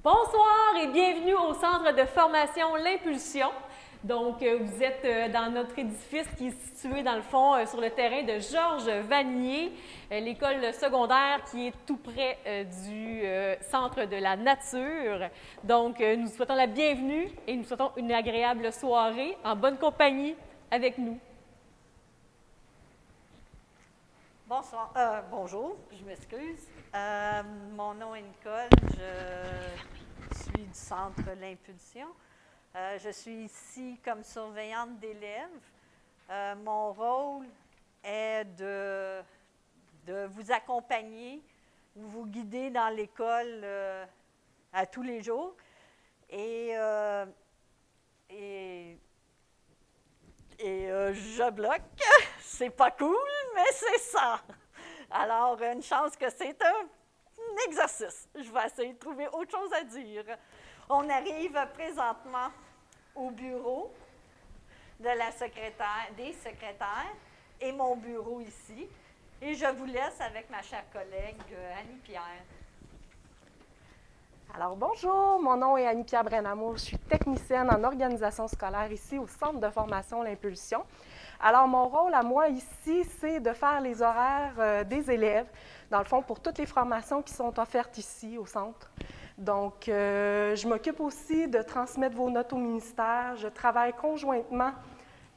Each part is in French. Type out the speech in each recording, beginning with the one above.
Bonsoir et bienvenue au centre de formation L'Impulsion. Donc, vous êtes dans notre édifice qui est situé dans le fond sur le terrain de Georges Vanier, l'école secondaire qui est tout près du centre de la nature. Donc, nous souhaitons la bienvenue et nous souhaitons une agréable soirée en bonne compagnie avec nous. Bonsoir, bonjour, je m'excuse. Mon nom est Nicole, je suis du centre L'Impulsion. Je suis ici comme surveillante d'élèves. Mon rôle est de vous accompagner, vous guider dans l'école à tous les jours. Et je bloque. C'est pas cool, mais c'est ça. Alors, une chance que c'est un exercice. Je vais essayer de trouver autre chose à dire. On arrive présentement au bureau de la secrétaire, des secrétaires et mon bureau ici. Et je vous laisse avec ma chère collègue Annie-Pierre. Alors bonjour, mon nom est Annie-Pierre Brenamour, je suis technicienne en organisation scolaire ici au Centre de formation L'Impulsion. Alors mon rôle à moi ici, c'est de faire les horaires des élèves, dans le fond pour toutes les formations qui sont offertes ici au centre. Donc je m'occupe aussi de transmettre vos notes au ministère, je travaille conjointement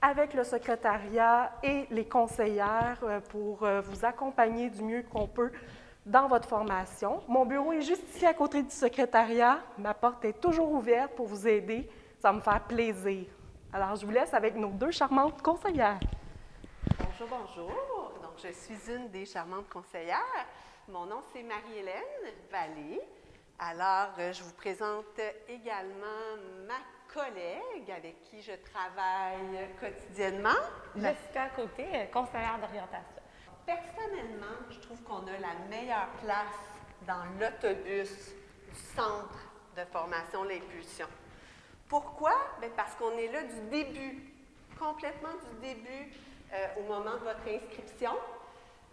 avec le secrétariat et les conseillères pour vous accompagner du mieux qu'on peut dans votre formation. Mon bureau est juste ici à côté du secrétariat. Ma porte est toujours ouverte pour vous aider. Ça va me faire plaisir. Alors, je vous laisse avec nos deux charmantes conseillères. Bonjour, bonjour. Donc, je suis une des charmantes conseillères. Mon nom, c'est Marie-Hélène Vallée. Alors, je vous présente également ma collègue avec qui je travaille quotidiennement. Jessica Côté, conseillère d'orientation. Personnellement, je trouve qu'on a la meilleure place dans l'autobus du centre de formation L'Impulsion. Pourquoi? Bien, parce qu'on est là du début, complètement du début au moment de votre inscription.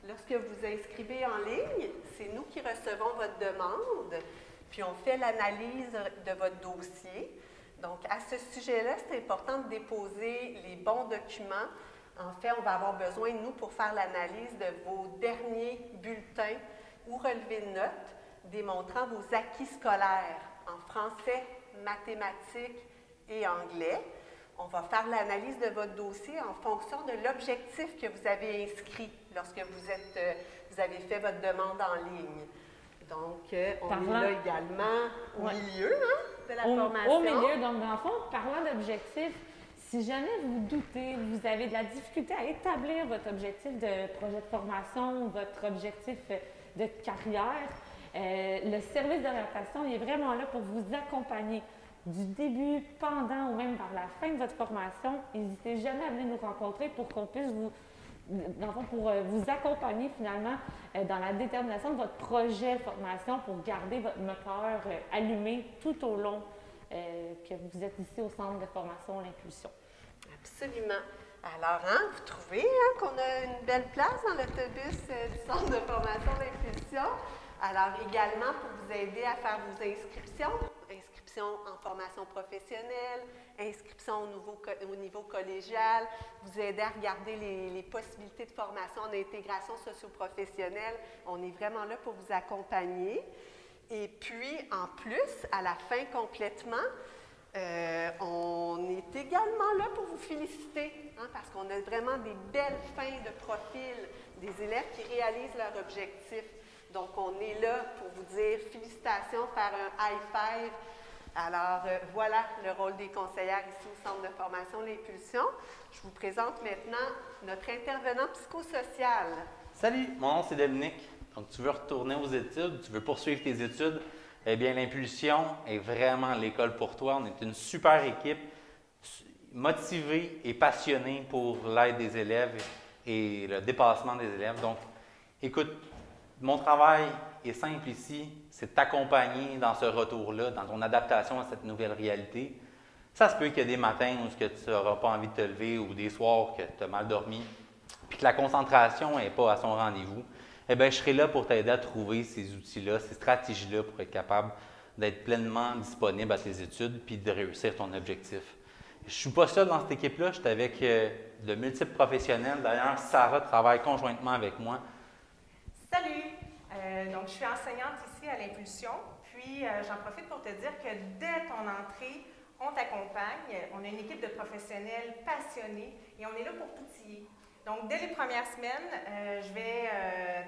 Lorsque vous inscrivez en ligne, c'est nous qui recevons votre demande, puis on fait l'analyse de votre dossier. Donc, à ce sujet-là, c'est important de déposer les bons documents. En fait, on va avoir besoin de nous pour faire l'analyse de vos derniers bulletins ou relevés de notes démontrant vos acquis scolaires en français, mathématiques et anglais. On va faire l'analyse de votre dossier en fonction de l'objectif que vous avez inscrit lorsque vous avez fait votre demande en ligne. Donc, on est là également au milieu de la formation. Au milieu, donc dans le fond, parlant d'objectifs, si jamais vous doutez, vous avez de la difficulté à établir votre objectif de projet de formation, votre objectif de carrière, le service d'orientation est vraiment là pour vous accompagner du début, pendant ou même vers la fin de votre formation. N'hésitez jamais à venir nous rencontrer pour qu'on puisse vous accompagner finalement dans la détermination de votre projet de formation pour garder votre moteur allumé tout au long que vous êtes ici au Centre de formation L'Impulsion. Absolument. Alors, vous trouvez qu'on a une belle place dans l'autobus du Centre de formation L'Impulsion. Alors, également, pour vous aider à faire vos inscriptions, inscription en formation professionnelle, inscription au niveau collégial, vous aider à regarder les possibilités de formation en intégration socio-professionnelle. On est vraiment là pour vous accompagner. Et puis, en plus, à la fin complètement, on est également là pour vous féliciter, parce qu'on a vraiment des belles fins de profil des élèves qui réalisent leur objectif. Donc, on est là pour vous dire félicitations, faire un high five. Alors, voilà le rôle des conseillères ici au Centre de formation L'Impulsion. Je vous présente maintenant notre intervenant psychosocial. Salut, mon nom c'est Dominique. Donc, tu veux retourner aux études, tu veux poursuivre tes études, eh bien, l'Impulsion est vraiment l'école pour toi. On est une super équipe, motivée et passionnée pour l'aide des élèves et le dépassement des élèves. Donc, écoute, mon travail est simple ici, c'est de t'accompagner dans ce retour-là, dans ton adaptation à cette nouvelle réalité. Ça se peut qu'il y ait des matins où tu n'auras pas envie de te lever ou des soirs que tu as mal dormi, puis que la concentration n'est pas à son rendez-vous. Eh bien, je serai là pour t'aider à trouver ces outils-là, ces stratégies-là pour être capable d'être pleinement disponible à tes études puis de réussir ton objectif. Je ne suis pas seul dans cette équipe-là, je suis avec de multiples professionnels. D'ailleurs, Sarah travaille conjointement avec moi. Salut! Donc, je suis enseignante ici à l'Impulsion. Puis, j'en profite pour te dire que dès ton entrée, on t'accompagne. On a une équipe de professionnels passionnés et on est là pour t'outiller. Donc, dès les premières semaines, je vais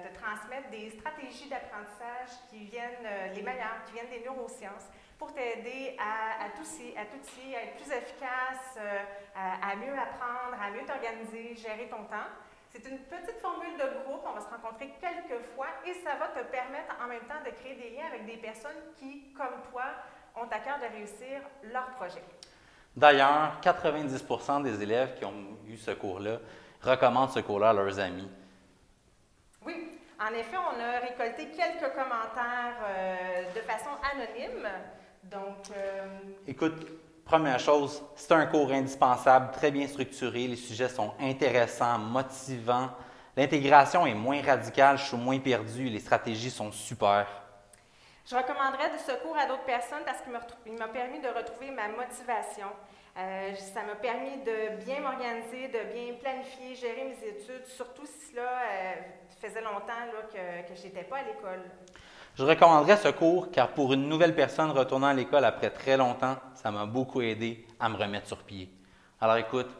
te transmettre des stratégies d'apprentissage qui viennent, les meilleures, qui viennent des neurosciences, pour t'aider à t'outiller, à être plus efficace, à mieux apprendre, à mieux t'organiser, gérer ton temps. C'est une petite formule de groupe, on va se rencontrer quelques fois et ça va te permettre en même temps de créer des liens avec des personnes qui, comme toi, ont à cœur de réussir leur projet. D'ailleurs, 90% des élèves qui ont eu ce cours-là recommandent ce cours-là à leurs amis. Oui, en effet, on a récolté quelques commentaires de façon anonyme. Donc, Écoute, première chose, c'est un cours indispensable, très bien structuré, les sujets sont intéressants, motivants, l'intégration est moins radicale, je suis moins perdu, les stratégies sont super. je recommanderais ce cours à d'autres personnes parce qu'il m'a permis de retrouver ma motivation. Ça m'a permis de bien m'organiser, de bien planifier, gérer mes études, surtout si là, faisait longtemps là, que je n'étais pas à l'école. Je recommanderais ce cours car pour une nouvelle personne retournant à l'école après très longtemps, ça m'a beaucoup aidé à me remettre sur pied. Alors écoute,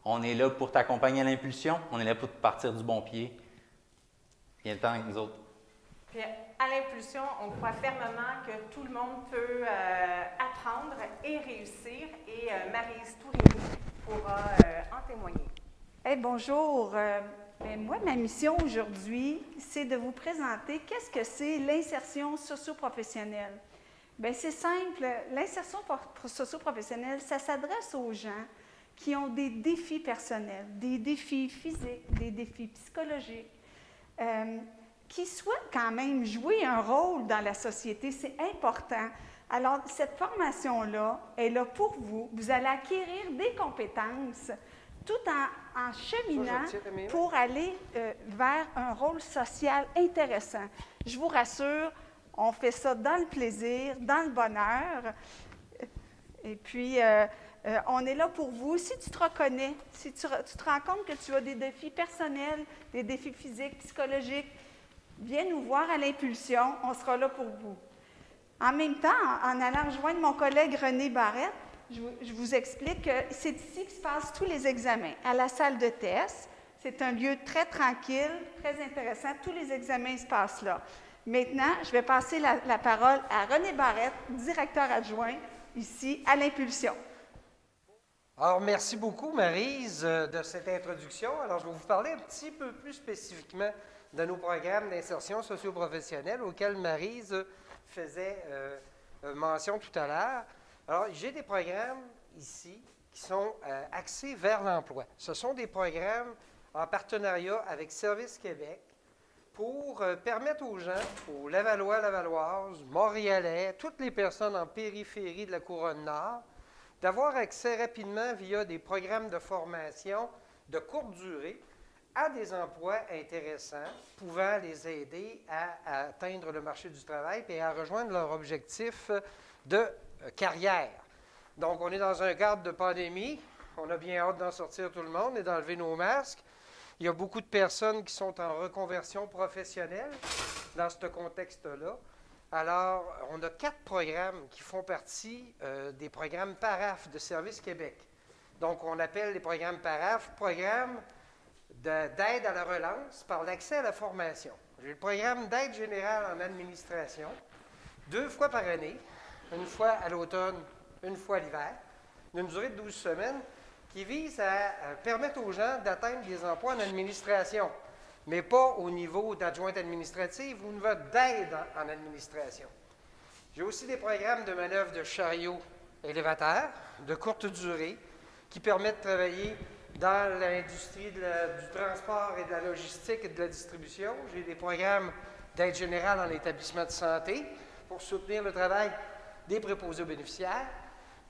on est là pour t'accompagner à l'impulsion, on est là pour te partir du bon pied. Viens le temps avec nous autres. Puis, à l'impulsion, on croit fermement que tout le monde peut apprendre et réussir. Et Maryse Tourigny pourra en témoigner. Hey, bonjour. Moi, ma mission aujourd'hui, c'est de vous présenter qu'est-ce que c'est l'insertion socio-professionnelle. Bien, c'est simple. L'insertion socio-professionnelle, ça s'adresse aux gens qui ont des défis personnels, des défis physiques, des défis psychologiques, qui souhaitent quand même jouer un rôle dans la société. C'est important. Alors, cette formation-là est là pour vous. Vous allez acquérir des compétences tout en cheminant pour aller vers un rôle social intéressant. Je vous rassure, on fait ça dans le plaisir, dans le bonheur. Et puis, on est là pour vous. Si tu te reconnais, si tu te rends compte que tu as des défis personnels, des défis physiques, psychologiques, viens nous voir à l'impulsion, on sera là pour vous. En même temps, en allant rejoindre mon collègue René Barrette, je vous explique que c'est ici que se passent tous les examens, à la salle de test. C'est un lieu très tranquille, très intéressant. Tous les examens se passent là. Maintenant, je vais passer la parole à René Barrette, directeur adjoint, ici, à l'Impulsion. Alors, merci beaucoup, Maryse, de cette introduction. Alors, je vais vous parler un petit peu plus spécifiquement de nos programmes d'insertion socio-professionnelle auxquels Maryse faisait mention tout à l'heure. Alors, j'ai des programmes ici qui sont axés vers l'emploi. Ce sont des programmes en partenariat avec Service Québec pour permettre aux gens, aux Lavallois, Lavalloises, Montréalais, toutes les personnes en périphérie de la Couronne-Nord, d'avoir accès rapidement via des programmes de formation de courte durée à des emplois intéressants, pouvant les aider à atteindre le marché du travail et à rejoindre leur objectif de carrière. Donc, on est dans un cadre de pandémie. On a bien hâte d'en sortir tout le monde et d'enlever nos masques. Il y a beaucoup de personnes qui sont en reconversion professionnelle dans ce contexte-là. Alors, on a 4 programmes qui font partie des programmes PARAF de Service Québec. Donc, on appelle les programmes PARAF programmes d'aide à la relance par l'accès à la formation. J'ai le programme d'aide générale en administration, 2 fois par année, une fois à l'automne, une fois à l'hiver, d'une durée de 12 semaines, qui vise à permettre aux gens d'atteindre des emplois en administration, mais pas au niveau d'adjointe administrative ou au niveau d'aide en administration. J'ai aussi des programmes de manœuvre de chariot élévateur de courte durée qui permettent de travailler dans l'industrie du transport et de la logistique et de la distribution. J'ai des programmes d'aide générale en établissement de santé pour soutenir le travail des préposés aux bénéficiaires.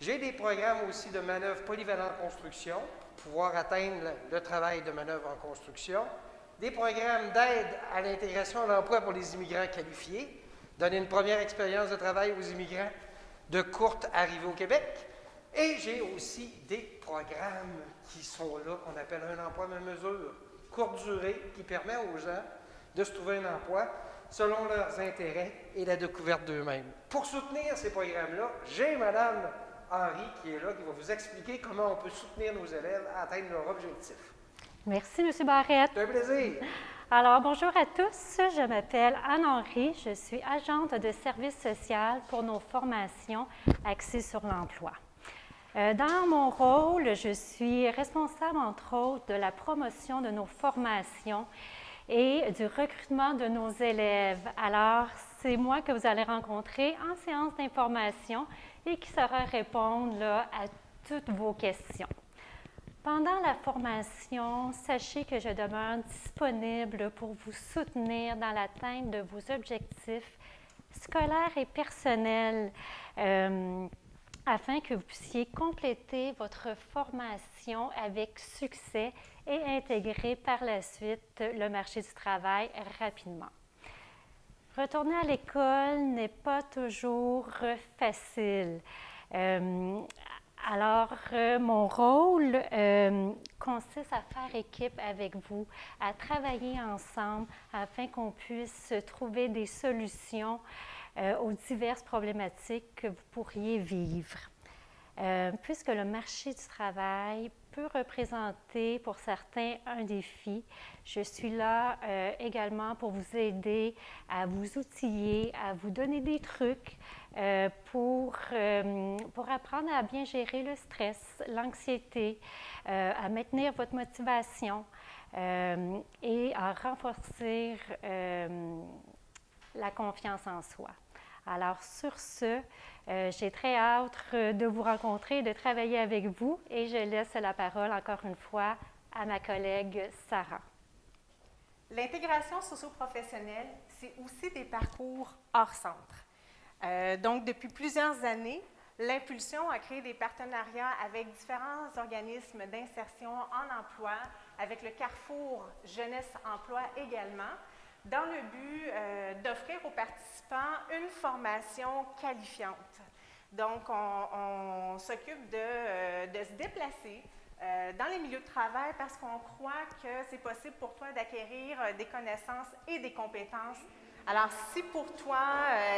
J'ai des programmes aussi de manœuvre polyvalente en construction pour pouvoir atteindre le travail de manœuvre en construction. Des programmes d'aide à l'intégration à l'emploi pour les immigrants qualifiés donner une première expérience de travail aux immigrants de courte arrivée au Québec. Et j'ai aussi des programmes qui sont là, qu'on appelle un emploi à mesure, courte durée, qui permet aux gens de se trouver un emploi selon leurs intérêts et la découverte d'eux-mêmes. Pour soutenir ces programmes-là, j'ai Mme Henry qui est là, qui va vous expliquer comment on peut soutenir nos élèves à atteindre leur objectif. Merci, M. Barrette. C'est un plaisir. Alors, bonjour à tous. Je m'appelle Anne-Henry. Je suis agente de service social pour nos formations axées sur l'emploi. Dans mon rôle, je suis responsable, entre autres, de la promotion de nos formations et du recrutement de nos élèves. Alors, c'est moi que vous allez rencontrer en séance d'information et qui saura répondre là, à toutes vos questions. Pendant la formation, sachez que je demeure disponible pour vous soutenir dans l'atteinte de vos objectifs scolaires et personnels afin que vous puissiez compléter votre formation avec succès et intégrer par la suite le marché du travail rapidement. Retourner à l'école n'est pas toujours facile. Alors, mon rôle consiste à faire équipe avec vous, à travailler ensemble afin qu'on puisse trouver des solutions aux diverses problématiques que vous pourriez vivre. Puisque le marché du travail peut représenter pour certains un défi, je suis là également pour vous aider à vous outiller, à vous donner des trucs pour apprendre à bien gérer le stress, l'anxiété, à maintenir votre motivation et à renforcer la confiance en soi. Alors, sur ce, j'ai très hâte de vous rencontrer, de travailler avec vous et je laisse la parole encore une fois à ma collègue Sarah. L'intégration socio-professionnelle, c'est aussi des parcours hors centre. Donc, depuis plusieurs années, l'Impulsion a créé des partenariats avec différents organismes d'insertion en emploi, avec le Carrefour Jeunesse-Emploi également, dans le but d'offrir aux participants une formation qualifiante. Donc, on s'occupe de se déplacer dans les milieux de travail parce qu'on croit que c'est possible pour toi d'acquérir des connaissances et des compétences. Alors, si pour toi,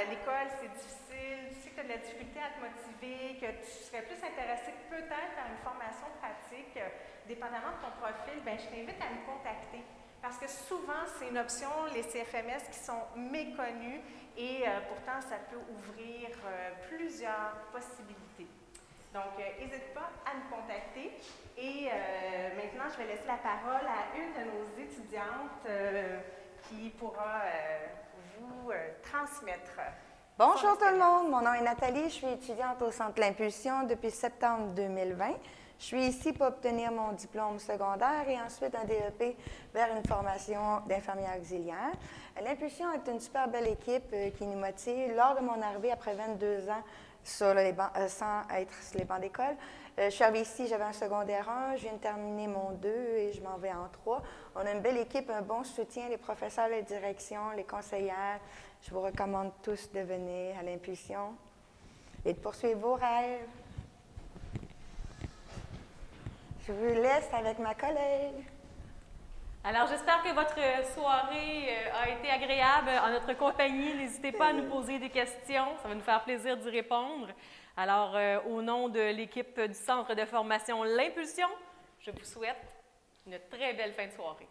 l'école, c'est difficile, tu sais que tu as de la difficulté à te motiver, que tu serais plus intéressé peut-être par une formation pratique, dépendamment de ton profil, bien, je t'invite à me contacter. Parce que souvent, c'est une option, les CFMS, qui sont méconnues et pourtant, ça peut ouvrir plusieurs possibilités. Donc, n'hésite pas à me contacter. Et maintenant, je vais laisser la parole à une de nos étudiantes qui pourra vous transmettre. Bonjour tout le monde, mon nom est Nathalie, je suis étudiante au Centre L'Impulsion depuis septembre 2020. Je suis ici pour obtenir mon diplôme secondaire et ensuite un DEP vers une formation d'infirmière auxiliaire. L'Impulsion est une super belle équipe qui nous motive. Lors de mon arrivée, après 22 ans sur les bancs, sans être sur les bancs d'école, je suis arrivée ici, j'avais un secondaire 1, je viens de terminer mon 2 et je m'en vais en 3. On a une belle équipe, un bon soutien, les professeurs, les directions, les conseillères. Je vous recommande tous de venir à l'Impulsion et de poursuivre vos rêves. Je vous laisse avec ma collègue. Alors, j'espère que votre soirée a été agréable en notre compagnie. N'hésitez pas à nous poser des questions. Ça va nous faire plaisir d'y répondre. Alors, au nom de l'équipe du Centre de formation L'Impulsion, je vous souhaite une très belle fin de soirée.